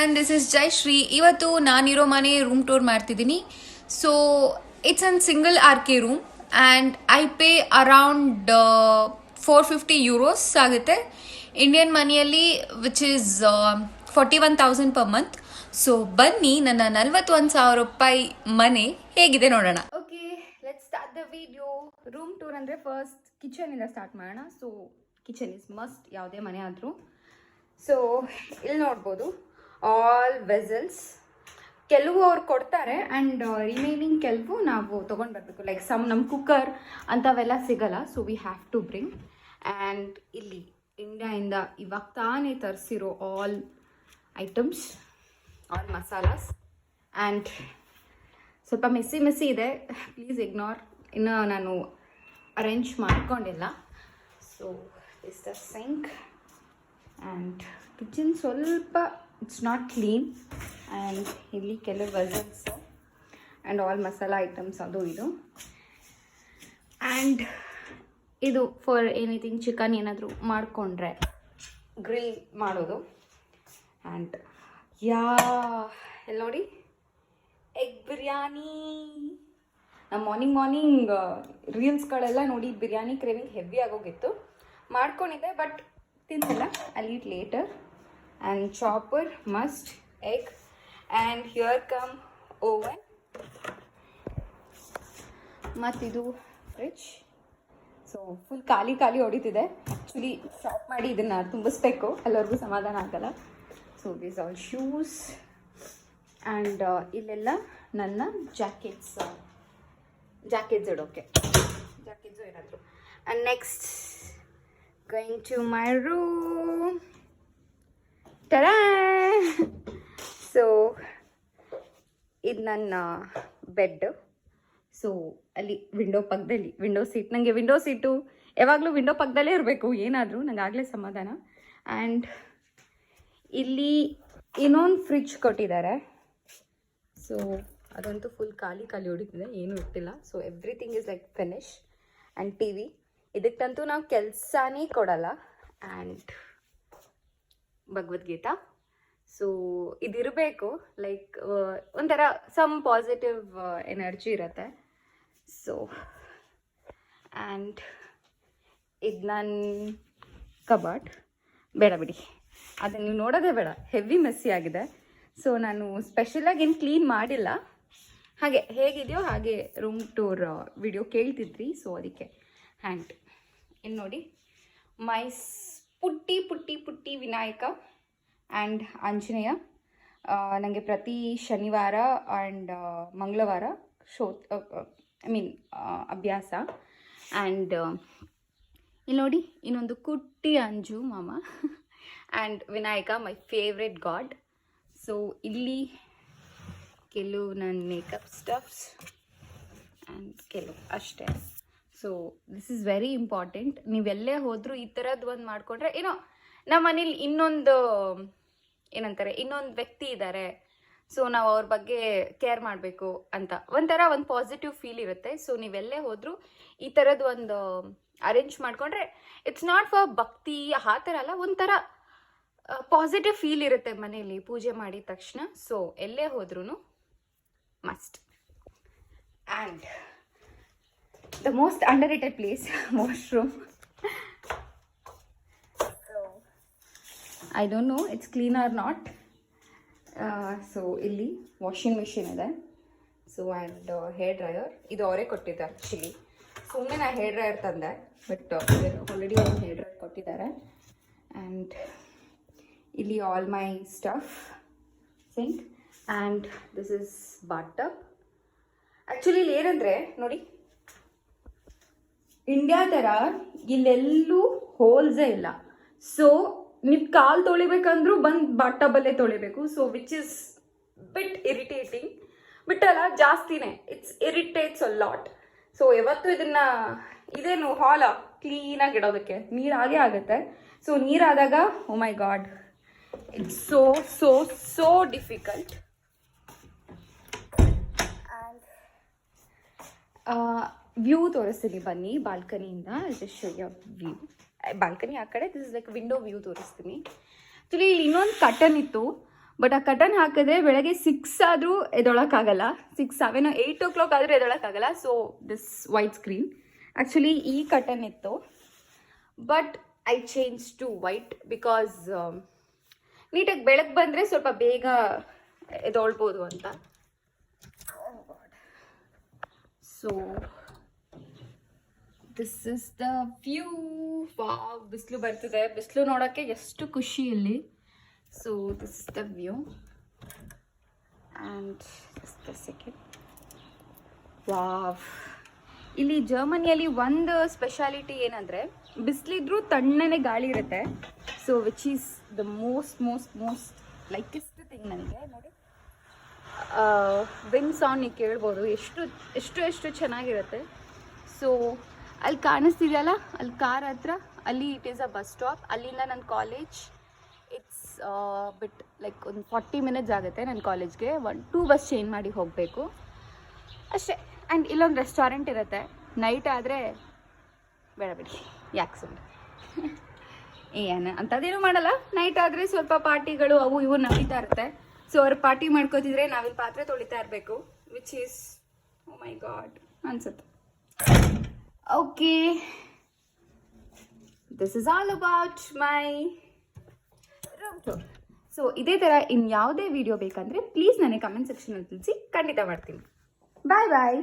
Everyone, this is Jayashree. ಇವತ್ತು ನಾನಿರೋ ಮನೆ ರೂಮ್ ಟೂರ್ ಮಾಡ್ತಿದ್ದೀನಿ. So it's an single RK room and I pay around 450 euros ಆಗುತ್ತೆ Indian ಮನಿಯಲ್ಲಿ, which is 41,000 per month. So ಬನ್ನಿ, ನನ್ನ 41,000 ರೂಪಾಯಿ ಮನೆ ಹೇಗಿದೆ ನೋಡೋಣ. Okay, let's start the video. Room tour ಅಂದರೆ ಫಸ್ಟ್ ಕಿಚನಿಂದ ಸ್ಟಾರ್ಟ್ ಮಾಡೋಣ. ಸೊ ಕಿಚನ್ ಇಸ್ ಮಸ್ಟ್ ಯಾವುದೇ ಮನೆ ಆದರೂ. ಸೊ ಇಲ್ಲಿ ನೋಡ್ಬೋದು ಆಲ್ ವೆಸಲ್ಸ್. ಕೆಲವು ಅವ್ರು ಕೊಡ್ತಾರೆ ಆ್ಯಂಡ್ ರಿಮೈನಿಂಗ್ ಕೆಲವು ನಾವು ತೊಗೊಂಡು ಬರಬೇಕು. ಲೈಕ್ ನಮ್ಮ ಕುಕ್ಕರ್ ಅಂಥವೆಲ್ಲ ಸಿಗಲ್ಲ. So we have to bring. And ಇಲ್ಲಿ ಇಂಡಿಯಾಯಿಂದ ಇವಾಗ ತಾನೇ ತರಿಸಿರೋ all items, all masalas. And ಸ್ವಲ್ಪ ಮೆಸ್ಸಿ ಇದೆ, ಪ್ಲೀಸ್ ಇಗ್ನೋರ್. ಇನ್ನು ನಾನು ಅರೇಂಜ್ ಮಾಡ್ಕೊಂಡಿಲ್ಲ. So is the sink and kitchen ಸ್ವಲ್ಪ ಇಟ್ಸ್ ನಾಟ್ ಕ್ಲೀನ್. ಆ್ಯಂಡ್ ಇಲ್ಲಿ ಕೆಲವು vessels and all masala items ಅದು ಇದು. ಆ್ಯಂಡ್ ಇದು ಫಾರ್ ಎನಿಥಿಂಗ್ ಚಿಕನ್ ಏನಾದರೂ ಮಾಡಿಕೊಂಡ್ರೆ ಗ್ರಿಲ್ ಮಾಡೋದು. ಆ್ಯಂಡ್ ಎಲ್ಲಿ ನೋಡಿ ಎಗ್ ಬಿರಿಯಾನಿ. ನಮ್ಮ ಮಾರ್ನಿಂಗ್ ರೀಲ್ಸ್ಗಳೆಲ್ಲ ನೋಡಿ ಬಿರಿಯಾನಿ ಕ್ರೇವಿಂಗ್ ಹೆವಿ ಆಗೋಗಿತ್ತು. ಮಾಡ್ಕೊಂಡಿದ್ದೆ but ತಿಂತಿಲ್ಲ. I'll eat later. And chopper must, egg, and here come oven. ಮತ್ತಿದು ಫ್ರಿಡ್ಜ್. ಸೊ ಫುಲ್ ಖಾಲಿ ಹೊಡಿತಿದೆ. ಆ್ಯಕ್ಚುಲಿ ಶಾಪ್ ಮಾಡಿ ಇದನ್ನು ತುಂಬಿಸ್ಬೇಕು, ಎಲ್ಲರಿಗೂ ಸಮಾಧಾನ ಆಗಲ್ಲ. So these all shoes and ಇಲ್ಲೆಲ್ಲ ನನ್ನ ಜಾಕೆಟ್ಸ್ ಇಡೋಕ್ಕೆ, ಜಾಕೆಟ್ಸು ಏನಾದರೂ. And next going to my room. Ta-da! So ಇದು ನನ್ನ ಬೆಡ್. ಸೊ ಅಲ್ಲಿ ವಿಂಡೋ ಪಕ್ಕದಲ್ಲಿ ವಿಂಡೋ ಸೀಟ್. ನನಗೆ ವಿಂಡೋ ಸೀಟು ಯಾವಾಗಲೂ ವಿಂಡೋ ಪಕ್ಕದಲ್ಲೇ ಇರಬೇಕು, ಏನಾದರೂ ನನಗೆ ಆಗಲೇ ಸಮಾಧಾನ. ಆ್ಯಂಡ್ ಇಲ್ಲಿ ಇನ್ನೊಂದು ಫ್ರಿಡ್ಜ್ ಕೊಟ್ಟಿದ್ದಾರೆ. ಸೊ ಅದಂತೂ ಫುಲ್ ಖಾಲಿ ಹೊಡಿತಿದೆ, ಏನೂ ಇಟ್ಟಿಲ್ಲ. So everything is like finish. And TV, ಇದಕ್ಕಂತೂ ನಾವು ಕೆಲಸನೇ ಕೊಡಲ್ಲ. ಆ್ಯಂಡ್ ಭಗವದ್ಗೀತಾ. ಸೊ ಇದಿರಬೇಕು, ಲೈಕ್ ಒಂಥರ ಸಮ್ ಪಾಸಿಟಿವ್ ಎನರ್ಜಿ ಇರುತ್ತೆ. ಸೊ ಆ್ಯಂಡ್ ಇದು ನನ್ನ ಕಬಾರ್ಡ್. ಬೇಡ ಬಿಡಿ, ಅದನ್ನು ನೀವು ನೋಡೋದೇ ಬೇಡ, ಹೆವಿ ಮೆಸ್ಸಿ ಆಗಿದೆ. ಸೊ ನಾನು ಸ್ಪೆಷಲಾಗಿ ಏನು ಕ್ಲೀನ್ ಮಾಡಿಲ್ಲ, ಹಾಗೆ ಹೇಗಿದೆಯೋ ಹಾಗೆ ರೂಮ್ ಟೂರ್ ವಿಡಿಯೋ ಕೇಳ್ತಿದ್ರಿ. ಸೊ ಅದಕ್ಕೆ. ಆ್ಯಂಡ್ ಇಲ್ಲಿ ನೋಡಿ ಮೈ ಪುಟ್ಟಿ ವಿನಾಯಕ ಆ್ಯಂಡ್ ಆಂಜನೇಯ. ನನಗೆ ಪ್ರತಿ ಶನಿವಾರ ಆ್ಯಂಡ್ ಮಂಗಳವಾರ ಅಭ್ಯಾಸ. ಆ್ಯಂಡ್ ಇಲ್ಲಿ ನೋಡಿ ಇನ್ನೊಂದು ಕುಟ್ಟಿ ಅಂಜು ಮಾಮ. And Vinayaka my favourite god. So ಇಲ್ಲಿ ಕೆಲವು ನನ್ನ ಮೇಕಪ್ ಸ್ಟಫ್ಸ್ ಆ್ಯಂಡ್ ಕೆಲವು ಅಷ್ಟೇ. So this is very important. ನೀವೆಲ್ಲೇ ಹೋದರೂ ಈ ಥರದ್ದು ಒಂದು ಮಾಡಿಕೊಂಡ್ರೆ ಏನೋ ನಮ್ಮ ಮನೇಲಿ ಇನ್ನೊಂದು ವ್ಯಕ್ತಿ ಇದ್ದಾರೆ, ಸೊ ನಾವು ಅವ್ರ ಬಗ್ಗೆ ಕೇರ್ ಮಾಡಬೇಕು ಅಂತ ಒಂದು ಪಾಸಿಟಿವ್ ಫೀಲ್ ಇರುತ್ತೆ. ಸೊ ನೀವೆಲ್ಲೇ ಹೋದರೂ ಈ ಥರದ್ದು ಒಂದು ಅರೇಂಜ್ ಮಾಡಿಕೊಂಡ್ರೆ ಇಟ್ಸ್ ನಾಟ್ ಫಾರ್ ಭಕ್ತಿ ಆ ಥರ ಅಲ್ಲ, ಒಂಥರ ಪಾಸಿಟಿವ್ ಫೀಲ್ ಇರುತ್ತೆ ಮನೆಯಲ್ಲಿ ಪೂಜೆ ಮಾಡಿದ ತಕ್ಷಣ. ಸೊ ಎಲ್ಲೇ ಹೋದ್ರೂ must. And the most underrated place, washroom. So I don't know it's clean or not. So ಇಲ್ಲಿ ವಾಷಿಂಗ್ ಮಿಷಿನ್ ಇದೆ. ಸೊ ಆ್ಯಂಡ್ ಹೇರ್ ಡ್ರೈಯರ್ ಇದು ಅವರೇ ಕೊಟ್ಟಿದ್ದಾರೆ. ಆ್ಯಕ್ಚುಲಿ ಸುಮ್ಮನೆ ನಾನು ಹೇರ್ ಡ್ರೈಯರ್ ತಂದೆ, ಬಟ್ ಆಲ್ರೆಡಿ ಒಂದು ಹೇರ್ ಡ್ರೈಯರ್ ಕೊಟ್ಟಿದ್ದಾರೆ. ಆ್ಯಂಡ್ ಇಲ್ಲಿ all my stuff sync. And this is Baat tub. Actually ಇಲ್ಲಿ ಏನಂದರೆ ನೋಡಿ, ಇಂಡಿಯಾ ಥರ ಇಲ್ಲೆಲ್ಲೂ ಹೋಲ್ಸೇ ಇಲ್ಲ. ಸೊ ನೀವು ಕಾಲು ತೊಳಿಬೇಕಂದ್ರೂ ಬಂದು ಬಾತ್ ಟಬಲ್ಲೇ ತೊಳಿಬೇಕು. So which is bit irritating. ಬಿಟ್ಟಲ್ಲ, ಜಾಸ್ತಿನೇ it's irritates a lot. So ಯಾವತ್ತೂ ಇದೇನು ಹಾಲ ಕ್ಲೀನಾಗಿ ಇಡೋದಕ್ಕೆ ನೀರು ಹಾಗೇ ಆಗುತ್ತೆ. ಸೊ ನೀರಾದಾಗ oh my god, it's so so so difficult. And view ತೋರಿಸ್ತೀನಿ ಬನ್ನಿ ಬಾಲ್ಕನಿಯಿಂದ. Just show you view. Balcony ಆ ಕಡೆ, this is like window view ತೋರಿಸ್ತೀನಿ. ಆ್ಯಕ್ಚುಲಿ ಇಲ್ಲಿ ಇನ್ನೊಂದು ಕಟನ್ ಇತ್ತು, ಬಟ್ ಆ ಕಟನ್ ಹಾಕಿದ್ರೆ ಬೆಳಗ್ಗೆ 6 ಆದರೂ ಎದೊಳಕ್ಕಾಗಲ್ಲ, 6, 7, 8 ಓ ಕ್ಲಾಕ್ ಆದರೂ ಎದೊಳಕ್ಕಾಗಲ್ಲ. So this white screen actually ಈ ಕಟನ್ ಇತ್ತು, but I change to white because ನೀಟಾಗಿ ಬೆಳಕು ಬಂದರೆ ಸ್ವಲ್ಪ ಬೇಗ ಎದೊಳ್ಬೋದು ಅಂತ. So this is the view. ಬಿಸಿಲು ಬರ್ತಿದೆ, ಬಿಸಿಲು ನೋಡೋಕ್ಕೆ ಎಷ್ಟು ಖುಷಿ ಇಲ್ಲಿ. So this is the view and just a second. Wow, ಇಲ್ಲಿ ಜರ್ಮನಿಯಲ್ಲಿ ಒಂದು ಸ್ಪೆಷಾಲಿಟಿ ಏನಂದರೆ ಬಿಸಿಲಿದ್ರೂ ತಣ್ಣನೆ ಗಾಳಿ ಇರುತ್ತೆ. So which is the most likest thing ನನಗೆ. ನೋಡಿ ವಿಂಡ್ ಸೌಂಡ್ ನೀವು ಕೇಳ್ಬೋದು, ಎಷ್ಟು ಚೆನ್ನಾಗಿರುತ್ತೆ. ಸೊ ಅಲ್ಲಿ ಕಾಣಿಸ್ತಿದೆಯಲ್ಲ, ಅಲ್ಲಿ ಕಾರ್ ಹತ್ರ, ಅಲ್ಲಿ it is a bus stop. ಅಲ್ಲಿಂದ ನನ್ನ ಕಾಲೇಜ್ ಇಟ್ಸ್ ಬಿಟ್ ಲೈಕ್ ಒಂದು 40 ಮಿನಿಟ್ಸ್ ಆಗುತ್ತೆ ನನ್ನ ಕಾಲೇಜ್ಗೆ. 2 ಬಸ್ ಚೇಂಜ್ ಮಾಡಿ ಹೋಗಬೇಕು ಅಷ್ಟೇ. ಆ್ಯಂಡ್ ಇಲ್ಲೊಂದು ರೆಸ್ಟೋರೆಂಟ್ ಇರುತ್ತೆ. ನೈಟ್ ಆದರೆ ಬೇಡ ಬಿಡಿ, ಯಾಕೆ ಸುಮ್ಮನೆ ಏನು ಅಂಥದ್ದೇನು ಮಾಡಲ್ಲ. ನೈಟ್ ಆದರೆ ಸ್ವಲ್ಪ ಪಾರ್ಟಿಗಳು ಅವು ಇವು ನಡೀತಾ ಇರುತ್ತೆ. ಸೊ ಅವ್ರು ಪಾರ್ಟಿ ಮಾಡ್ಕೋತಿದ್ರೆ ನಾವಿಲ್ಲಿ ಪಾತ್ರೆ ತೊಳಿತಾ ಇರಬೇಕು, which is oh my god ಅನ್ಸುತ್ತೆ. Okay, this is all about my room tour. So ಇದೇ ಥರ ಇನ್ಯಾವುದೇ ವಿಡಿಯೋ ಬೇಕಂದರೆ ಪ್ಲೀಸ್ ನನಗೆ ಕಮೆಂಟ್ ಸೆಕ್ಷನಲ್ಲಿ ತಿಳಿಸಿ, ಖಂಡಿತ ಮಾಡ್ತೀನಿ. ಬಾಯ್ ಬಾಯ್.